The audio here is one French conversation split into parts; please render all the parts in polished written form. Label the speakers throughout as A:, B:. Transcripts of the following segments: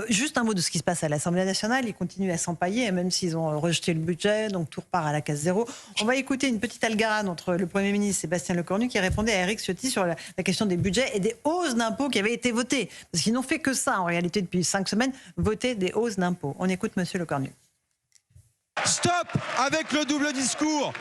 A: Juste un mot de ce qui se passe à l'Assemblée nationale. Ils continuent à s'empailler, même s'ils ont rejeté le budget, donc tout repart à la case zéro. On va écouter une petite algarade entre le Premier ministre Sébastien Lecornu qui répondait à Éric Ciotti sur la question des budgets et des hausses d'impôts qui avaient été votées. Parce qu'ils n'ont fait que ça, en réalité, depuis 5 semaines, voter des hausses d'impôts. On écoute Monsieur Lecornu.
B: Stop avec le double discours.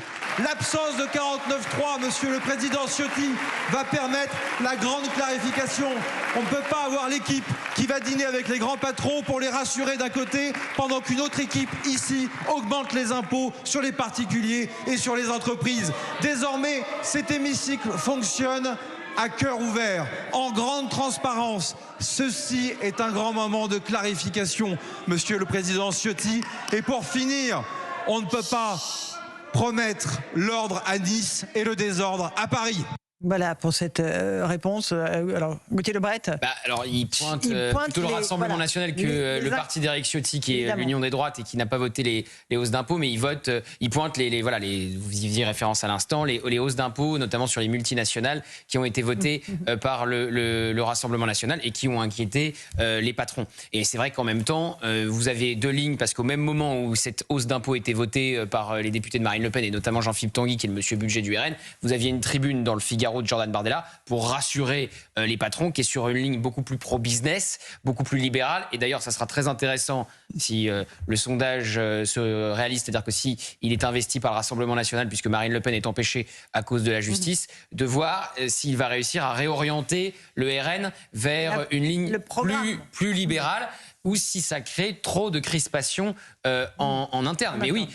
B: L'absence de 49.3, monsieur le président Ciotti, va permettre la grande clarification. On ne peut pas avoir l'équipe qui va dîner avec les grands patrons pour les rassurer d'un côté, pendant qu'une autre équipe ici augmente les impôts sur les particuliers et sur les entreprises. Désormais, cet hémicycle fonctionne à cœur ouvert, en grande transparence. Ceci est un grand moment de clarification, monsieur le président Ciotti. Et pour finir, on ne peut pas promettre l'ordre à Nice et le désordre à Paris.
A: Voilà pour cette réponse. Alors, Gauthier Lebret.
C: Alors, il pointe plutôt le Rassemblement national que le parti d'Éric Ciotti, qui est l'Union des droites et qui n'a pas voté les hausses d'impôts, mais il pointe vous y faisiez référence à l'instant, les hausses d'impôts, notamment sur les multinationales, qui ont été votées par le Rassemblement national et qui ont inquiété les patrons. Et c'est vrai qu'en même temps, vous avez deux lignes, parce qu'au même moment où cette hausse d'impôts était votée par les députés de Marine Le Pen et notamment Jean-Philippe Tanguy, qui est le monsieur budget du RN, vous aviez une tribune dans le Figaro de Jordan Bardella pour rassurer les patrons, qui est sur une ligne beaucoup plus pro-business, beaucoup plus libérale. Et d'ailleurs, ça sera très intéressant si le sondage se réalise, c'est-à-dire que si il est investi par le Rassemblement national, puisque Marine Le Pen est empêchée à cause de la justice, de voir s'il va réussir à réorienter le RN vers une ligne plus libérale, ou si ça crée trop de crispation en interne. Mais oui,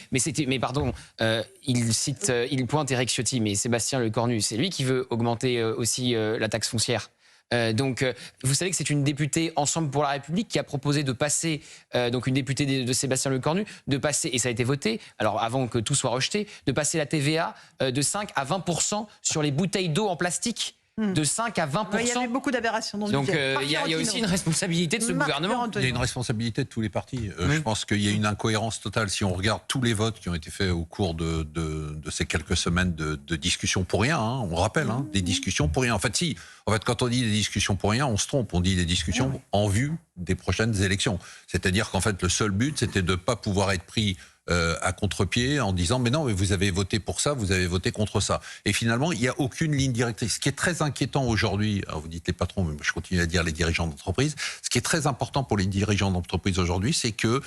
C: il pointe Éric Ciotti, mais Sébastien Lecornu, c'est lui qui veut augmenter aussi la taxe foncière. Donc, vous savez que c'est une députée Ensemble pour la République qui a proposé de passer, donc une députée de Sébastien Lecornu, de passer, et ça a été voté, alors avant que tout soit rejeté, de passer la TVA de 5 à 20% sur les bouteilles d'eau en plastique. De 5 à 20%. Il
A: y avait beaucoup d'aberrations dans ce budget.
C: Donc il y a aussi une responsabilité de ce gouvernement.
D: Il y a une responsabilité de tous les partis. Je pense qu'il y a une incohérence totale. Si on regarde tous les votes qui ont été faits au cours de ces quelques semaines de discussions pour rien, on rappelle, des discussions pour rien. En fait, quand on dit des discussions pour rien, on se trompe. On dit des discussions en vue des prochaines élections. C'est-à-dire qu'en fait, le seul but, c'était de ne pas pouvoir être pris à contre-pied en disant mais non, mais vous avez voté pour ça, vous avez voté contre ça. Et finalement, il n'y a aucune ligne directrice. Ce qui est très inquiétant aujourd'hui, alors vous dites les patrons, mais je continue à dire les dirigeants d'entreprise, ce qui est très important pour les dirigeants d'entreprise aujourd'hui, c'est que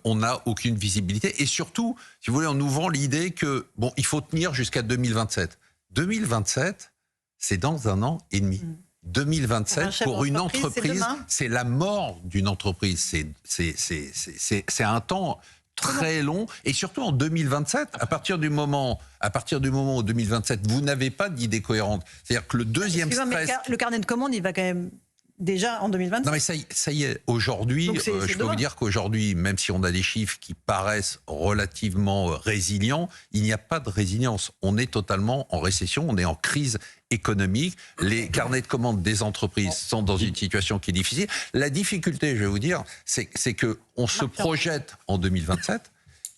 D: on n'a aucune visibilité. Et surtout, si vous voulez, on nous vend l'idée que il faut tenir jusqu'à 2027. 2027, c'est dans 1 an et demi. 2027, pour une entreprise, c'est la mort d'une entreprise. C'est un temps très long, et surtout en 2027, à partir du moment où 2027, vous n'avez pas d'idée cohérente. C'est-à-dire que le deuxième stress...
A: Le carnet de commandes, il va quand même déjà en 2027.
D: Non mais ça y est, aujourd'hui, je peux vous dire qu'aujourd'hui, même si on a des chiffres qui paraissent relativement résilients, il n'y a pas de résilience. On est totalement en récession, on est en crise économique. Les carnets de commandes des entreprises sont dans une situation qui est difficile. La difficulté, je vais vous dire, c'est que on se projette en 2027.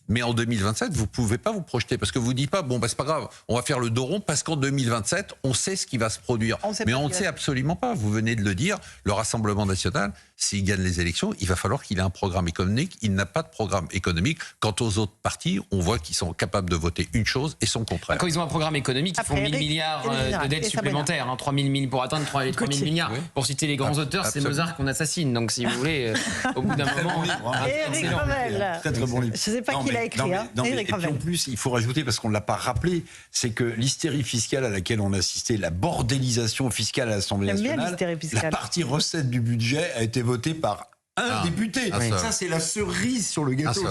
D: Mais en 2027, vous ne pouvez pas vous projeter, parce que vous ne dites pas, c'est pas grave, on va faire le dos rond, parce qu'en 2027, on sait ce qui va se produire. Mais on ne sait absolument pas. Vous venez de le dire, le Rassemblement national, s'il gagne les élections, il va falloir qu'il ait un programme économique. Il n'a pas de programme économique. Quant aux autres partis, on voit qu'ils sont capables de voter une chose et son contraire.
C: Quand ils ont un programme économique, ils font 1000 milliards de dettes supplémentaires, 3000 000 pour atteindre 3000 milliards. Oui. Pour citer les grands auteurs, c'est Mozart qu'on assassine. Donc si vous voulez, au bout d'un moment...
A: Éric Revel.
E: Très bon livre.
A: Je ne sais pas qui l'a écrit.
E: Et puis en plus, il faut rajouter, parce qu'on ne l'a pas rappelé, c'est que l'hystérie fiscale à laquelle on a assisté, la bordélisation fiscale à l'Assemblée nationale, la partie recette du budget a été votée par un député. Ça, c'est la cerise sur le gâteau.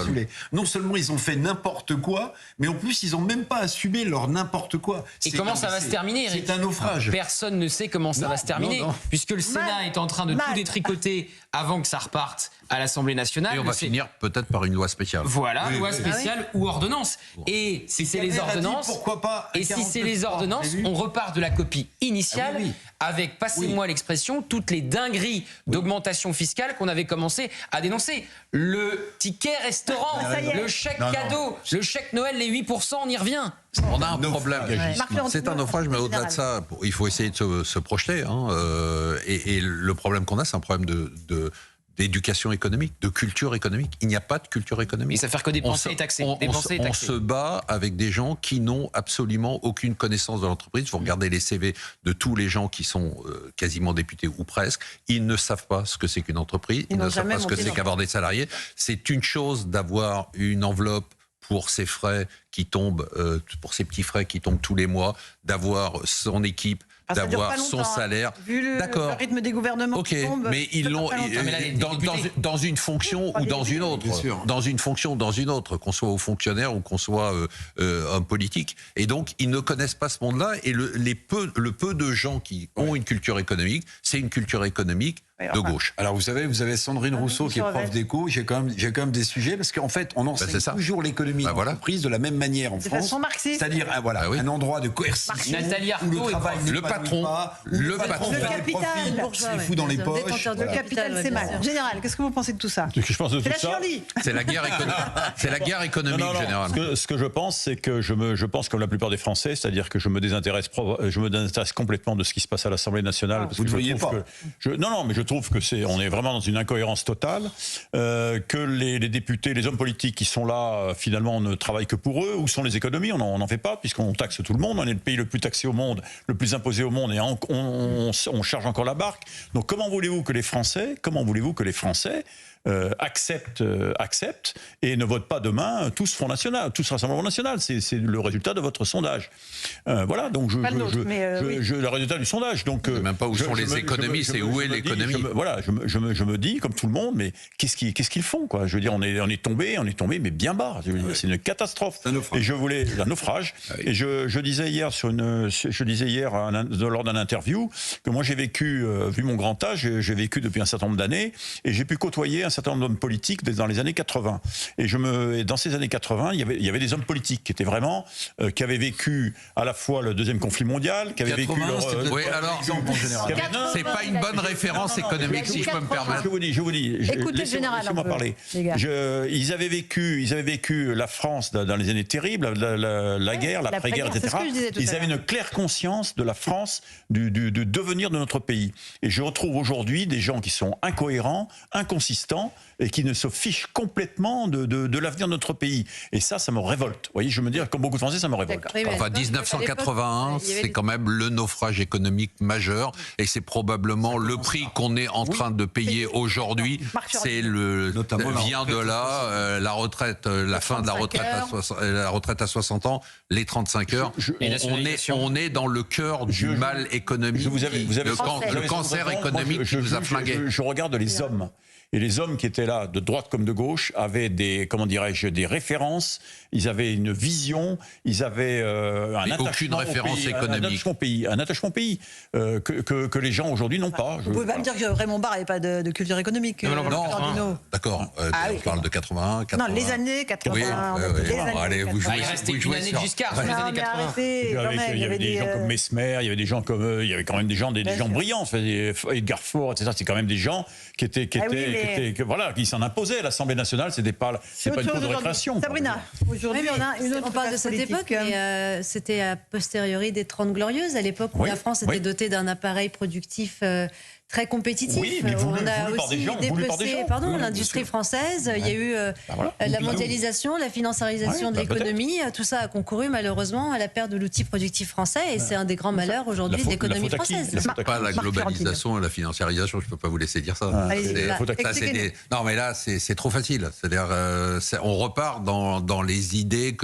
E: Non seulement ils ont fait n'importe quoi, mais en plus, ils n'ont même pas assumé leur n'importe quoi.
C: Et comment ça va se terminer, Eric ?
E: C'est un naufrage.
C: Personne ne sait comment ça va se terminer, puisque le Sénat est en train de tout détricoter avant que ça reparte à l'Assemblée nationale.
D: Et on va finir peut-être par une loi spéciale.
C: Voilà, loi spéciale ou ordonnance. Et si c'est les ordonnances,
E: pourquoi pas ?
C: Et si c'est les ordonnances, on repart de la copie initiale avec, passez-moi l'expression, toutes les dingueries d'augmentation fiscale qu'on avait commencé à dénoncer. Le ticket restaurant, le chèque cadeau, le chèque Noël, les 8%, on y revient.
D: On a un problème. C'est un naufrage, mais au-delà de ça, il faut essayer de se projeter. Et le problème qu'on a, c'est un problème d'éducation économique, de culture économique. Il n'y a pas de culture économique.
C: Et ça fait que dépenser et taxer.
D: On se bat avec des gens qui n'ont absolument aucune connaissance de l'entreprise. Vous regardez les CV de tous les gens qui sont quasiment députés ou presque. Ils ne savent pas ce que c'est qu'une entreprise. Ils ne savent pas ce que c'est qu'avoir des salariés. C'est une chose d'avoir une enveloppe pour ses frais qui tombent, pour ses petits frais qui tombent tous les mois, d'avoir son équipe, d'avoir son salaire.
A: Vu le rythme des gouvernements qui tombent,
D: mais ils l'ont dans une fonction ou dans une autre. Dans une fonction ou dans une autre, qu'on soit aux fonctionnaires ou qu'on soit homme politique. Et donc, ils ne connaissent pas ce monde-là. Et le peu de gens qui ont une culture économique, c'est une culture économique de gauche.
E: Alors vous avez Sandrine Rousseau qui est prof d'éco. J'ai quand même des sujets parce qu'en fait on enseigne toujours l'économie d'entreprise de la même manière en France. C'est-à-dire un endroit de coercition où le travail n'est pas le patron
A: le capital,
E: il fout dans les poches.
A: Le capital, c'est mal. Général, qu'est-ce que vous pensez de tout ça?
F: Je pense de tout ça.
D: C'est la guerre économique. C'est la guerre économique générale.
F: Ce que je pense, c'est que je pense comme la plupart des Français, c'est-à-dire que je me désintéresse complètement de ce qui se passe à l'Assemblée nationale.
E: Vous ne voyez pas.
F: Non, mais je trouve que on est vraiment dans une incohérence totale, que les députés, les hommes politiques qui sont là, finalement, ne travaillent que pour eux. Où sont les économies? On n'en fait pas, puisqu'on taxe tout le monde. On est le pays le plus taxé au monde, le plus imposé au monde, et on charge encore la barque. Donc comment voulez-vous que les Français acceptent et ne votent pas demain tous Front National, tous Rassemblement National? C'est le résultat de votre sondage. Voilà, donc le résultat du sondage. Donc
D: même pas où sont les économies, c'est où est l'économie.
F: Voilà, je me dis comme tout le monde, mais qu'est-ce qu'ils font, quoi? Je veux dire, on est tombé, mais bien bas. C'est une catastrophe. Un naufrage. Et je disais hier lors d'un interview que moi j'ai vécu, vu mon grand âge, j'ai vécu depuis un certain nombre d'années et j'ai pu côtoyer un certain nombre d'hommes politiques dans les années 80. Et dans ces années 80, il y avait des hommes politiques qui étaient vraiment, qui avaient vécu à la fois le deuxième conflit mondial, qui avaient vécu
D: oui, alors, c'est pas une bonne référence économique, si je peux me permettre.
F: Je vous dis.
A: Écoutez le général.
F: Laissez-moi parler. Ils avaient vécu la France dans les années terribles, la guerre, l'après-guerre, etc. Ils avaient une claire conscience de la France, du devenir de notre pays. Et je retrouve aujourd'hui des gens qui sont incohérents, inconsistants, et qui ne se fichent complètement de l'avenir de notre pays. Et ça me révolte. Vous voyez, je me dis, comme beaucoup de Français, ça me révolte.
D: Enfin, 1981, c'est quand même le naufrage économique majeur, et c'est probablement le prix qu'on est en train de payer aujourd'hui. C'est vient de là, la retraite, la fin de la retraite à 60 ans, les 35 heures. On est dans le cœur du mal économique, le cancer économique qui nous a flingués.
F: Je regarde les hommes. Et les hommes qui étaient là, de droite comme de gauche, avaient des références, ils avaient une vision, ils avaient un attachement pays, un attachement pays que les gens aujourd'hui n'ont pas.
A: Vous pouvez pas me dire que Raymond Barre n'avait pas de culture économique.
D: Non, d'accord. On parle de 81, 80.
A: Non, les années 80.
D: Oui. Allez, vous jouez.
C: Il restait une année de Giscard dans les années 80.
F: Il y avait des gens comme Mesmer, il y avait des gens comme, il y avait quand même des gens brillants. Edgar Faure, etc. C'est quand même des gens qui étaient qui s'en imposaient à l'Assemblée nationale. C'était pas une cause de récréation.
A: Sabrina, aujourd'hui,
G: on parle de cette époque, mais c'était a posteriori des 30 Glorieuses, à l'époque où la France était dotée d'un appareil productif très compétitif.
F: Oui, mais
G: on a aussi dépecé l'industrie française. Il y a eu la mondialisation, la financiarisation de l'économie. Tout ça a concouru malheureusement à la perte de l'outil productif français, et c'est un des grands malheurs aujourd'hui de l'économie française.
D: Pas la globalisation et la financiarisation, je ne peux pas vous laisser dire ça. Non, mais là, c'est trop facile. C'est-à-dire, on repart dans les idées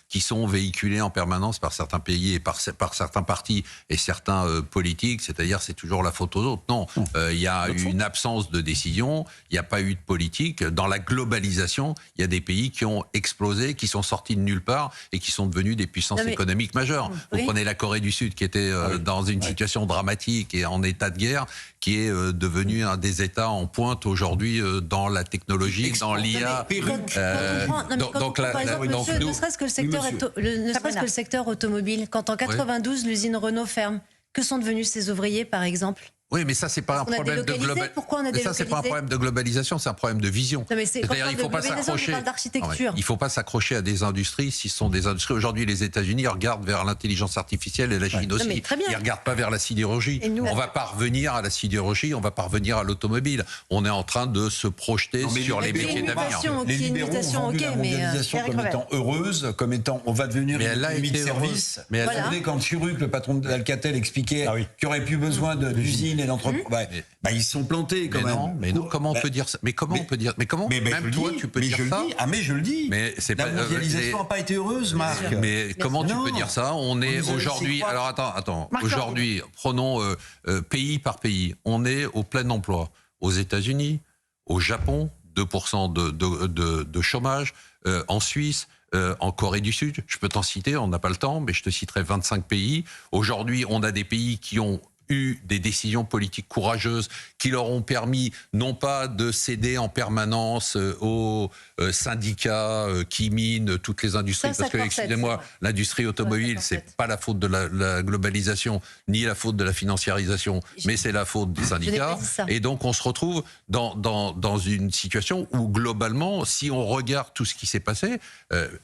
D: qui sont véhiculées en permanence par certains pays et par certains partis et certains politiques. C'est-à-dire, c'est toujours la faute aux autres. Non. Il y a une absence de décision, il n'y a pas eu de politique. Dans la globalisation, il y a des pays qui ont explosé, qui sont sortis de nulle part et qui sont devenus des puissances économiques majeures. Vous prenez la Corée du Sud qui était dans une situation dramatique et en état de guerre, qui est devenu un des États en pointe aujourd'hui dans la technologie, dans l'IA.
G: Ne serait-ce que le secteur automobile, quand en 92 l'usine Renault ferme, que sont devenus ces ouvriers, par exemple ?
D: Oui, mais ça, c'est pas un problème de globalisation.
G: Pourquoi on a délocalisé ?
D: Ça, c'est pas un problème de globalisation, c'est un problème de vision.
G: C'est-à-dire, il ne faut pas s'accrocher.
D: Il faut pas s'accrocher à des industries si ce sont des industries. Aujourd'hui, les États-Unis regardent vers l'intelligence artificielle et la Chine aussi. Ils regardent pas vers la sidérurgie. On va pas revenir à la sidérurgie, on va pas revenir à l'automobile. On est en train de se projeter sur les métiers d'avenir.
E: Les libéraux ont vendu la mondialisation comme étant heureuse, comme étant on va devenir une économie de service. Mais quand Churuc, le patron d'Alcatel, expliquait qu'il n'y aurait plus besoin d'usines et d'entreprises, ils se sont plantés quand même.
D: Mais non, comment on peut dire ça ? Mais comment on peut dire ? Mais comment même toi, tu peux dire ça ?
E: Mais je le dis.
D: Mais c'est
E: la mondialisation n'a pas été heureuse, Marc.
D: Mais comment tu peux dire ça ? On est aujourd'hui. Alors attends. Aujourd'hui, prenons pays par pays. On est au plein emploi. Aux États-Unis, au Japon, 2% de chômage. En Suisse, en Corée du Sud, je peux t'en citer, on n'a pas le temps, mais je te citerai 25 pays. Aujourd'hui, on a des pays qui ont eu des décisions politiques courageuses qui leur ont permis non pas de céder en permanence aux syndicats qui minent toutes les industries, parce que, excusez-moi, l'industrie automobile, c'est pas la faute de la globalisation, ni la faute de la financiarisation, mais c'est la faute des syndicats. Et donc, on se retrouve dans une situation où, globalement, si on regarde tout ce qui s'est passé,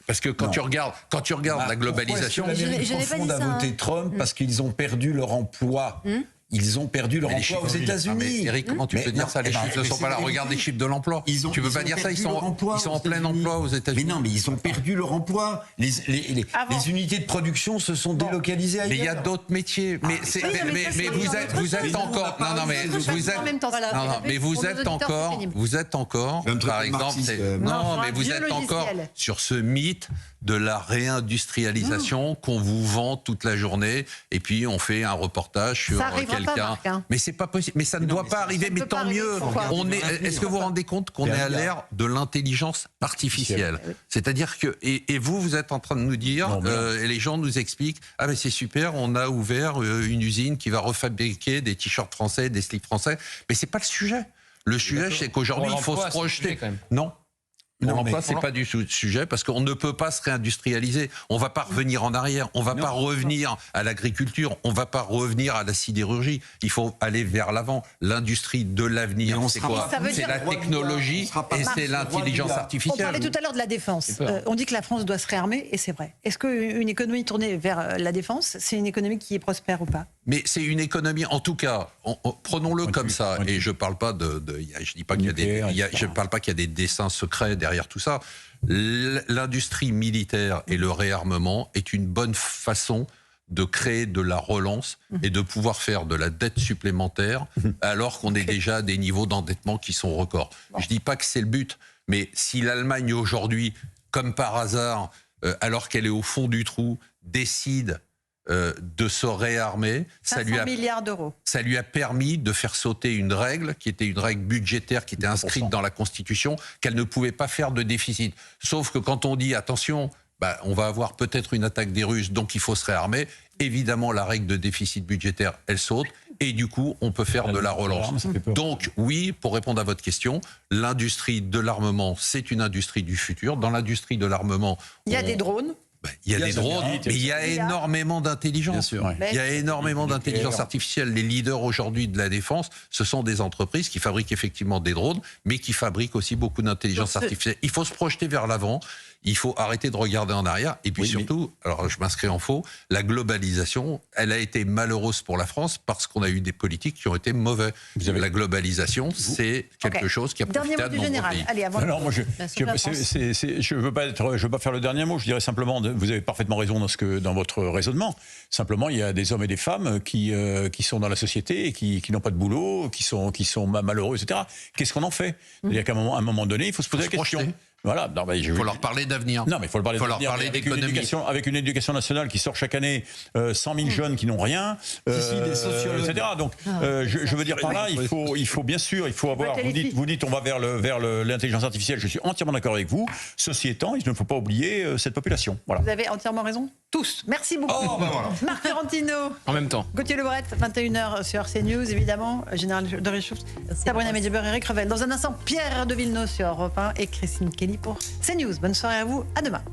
D: parce que quand tu regardes la globalisation...
E: Les profondes a voté Trump parce qu'ils ont perdu leur emploi. Ils ont perdu leur emploi aux États-Unis.
D: Eric, comment tu peux dire ça ? Les chiffres ne sont pas là. Regarde les chiffres de l'emploi. Tu peux pas dire ça. Ils sont en plein emploi aux États-Unis.
E: Mais non, mais ils ont perdu leur emploi. Les unités de production se sont délocalisées ailleurs.
D: Mais il y a d'autres métiers. Mais vous êtes encore. Non, mais vous êtes encore. Par exemple, vous êtes encore sur ce mythe de la réindustrialisation qu'on vous vend toute la journée, et puis on fait un reportage sur quelqu'un. Mais c'est pas possible. Mais ça ne doit pas arriver. Mais tant mieux. Est-ce que vous vous rendez compte qu'on est à l'ère de l'intelligence artificielle ? C'est-à-dire que et vous êtes en train de nous dire, et les gens nous expliquent, ah mais c'est super, on a ouvert une usine qui va refabriquer des t-shirts français, des slips français. Mais c'est pas le sujet. Le sujet, c'est qu'aujourd'hui, il faut se projeter. Non. L'emploi, c'est pas du sujet, parce qu'on ne peut pas se réindustrialiser. On va pas revenir en arrière. On va pas revenir à l'agriculture. On va pas revenir à la sidérurgie. Il faut aller vers l'avant. L'industrie de l'avenir, c'est quoi ? C'est la technologie et c'est l'intelligence artificielle.
A: On parlait tout à l'heure de la défense. On dit que la France doit se réarmer, et c'est vrai. Est-ce qu'une économie tournée vers la défense, c'est une économie qui est prospère ou pas ?
D: Mais c'est une économie, en tout cas, prenons-le comme ça. Et je parle pas je dis pas qu'il y a je parle pas qu'il y a des dessins secrets derrière tout ça. L'industrie militaire et le réarmement est une bonne façon de créer de la relance et de pouvoir faire de la dette supplémentaire alors qu'on est déjà à des niveaux d'endettement qui sont records. Je dis pas que c'est le but, mais si l'Allemagne aujourd'hui, comme par hasard, alors qu'elle est au fond du trou, décide de se réarmer,
A: 500 milliards d'euros.
D: Ça lui a permis de faire sauter une règle qui était une règle budgétaire qui était inscrite dans la Constitution, qu'elle ne pouvait pas faire de déficit. Sauf que quand on dit attention, on va avoir peut-être une attaque des Russes, donc il faut se réarmer, évidemment la règle de déficit budgétaire, elle saute, et du coup on peut faire de la relance. Donc oui, pour répondre à votre question, l'industrie de l'armement, c'est une industrie du futur. Dans l'industrie de l'armement,
A: il y a des drones.
D: Il y a des drones, mais il y a énormément d'intelligence. Il y a énormément d'intelligence artificielle. Les leaders aujourd'hui de la défense, ce sont des entreprises qui fabriquent effectivement des drones, mais qui fabriquent aussi beaucoup d'intelligence artificielle. Il faut se projeter vers l'avant. Il faut arrêter de regarder en arrière. Et puis surtout, alors je m'inscris en faux, la globalisation, elle a été malheureuse pour la France parce qu'on a eu des politiques qui ont été mauvais. La globalisation, c'est quelque chose qui a profité à de nombreux pays.
A: Allez, avant
F: je veux pas faire le dernier mot. Je dirais simplement, vous avez parfaitement raison dans votre raisonnement. Simplement, il y a des hommes et des femmes qui sont dans la société et qui n'ont pas de boulot, qui sont malheureux, etc. Qu'est-ce qu'on en fait ? C'est-à-dire qu'à un moment donné, il faut se poser la question.
D: Voilà, il faut leur parler d'avenir.
F: Non, mais il faut leur parler d'économie. Avec une éducation nationale qui sort chaque année 100 000 jeunes qui n'ont rien,
E: des sociologues,
F: etc. Donc, je veux dire par là, il faut bien sûr, il faut avoir. Vous dites, on va vers l'intelligence artificielle. Je suis entièrement d'accord avec vous. Ceci étant, il ne faut pas oublier cette population. Voilà.
A: Vous avez entièrement raison. Tous. Merci beaucoup. Marc Ferrantino.
C: En même temps.
A: Gauthier Lebret, 21h sur CNews, évidemment. Général de Richouf, Sabrina Medjeber, Eric Revel. Dans un instant, Pierre de Villeneuve sur Europe 1 et Christine Kelly pour CNews. Bonne soirée à vous. À demain.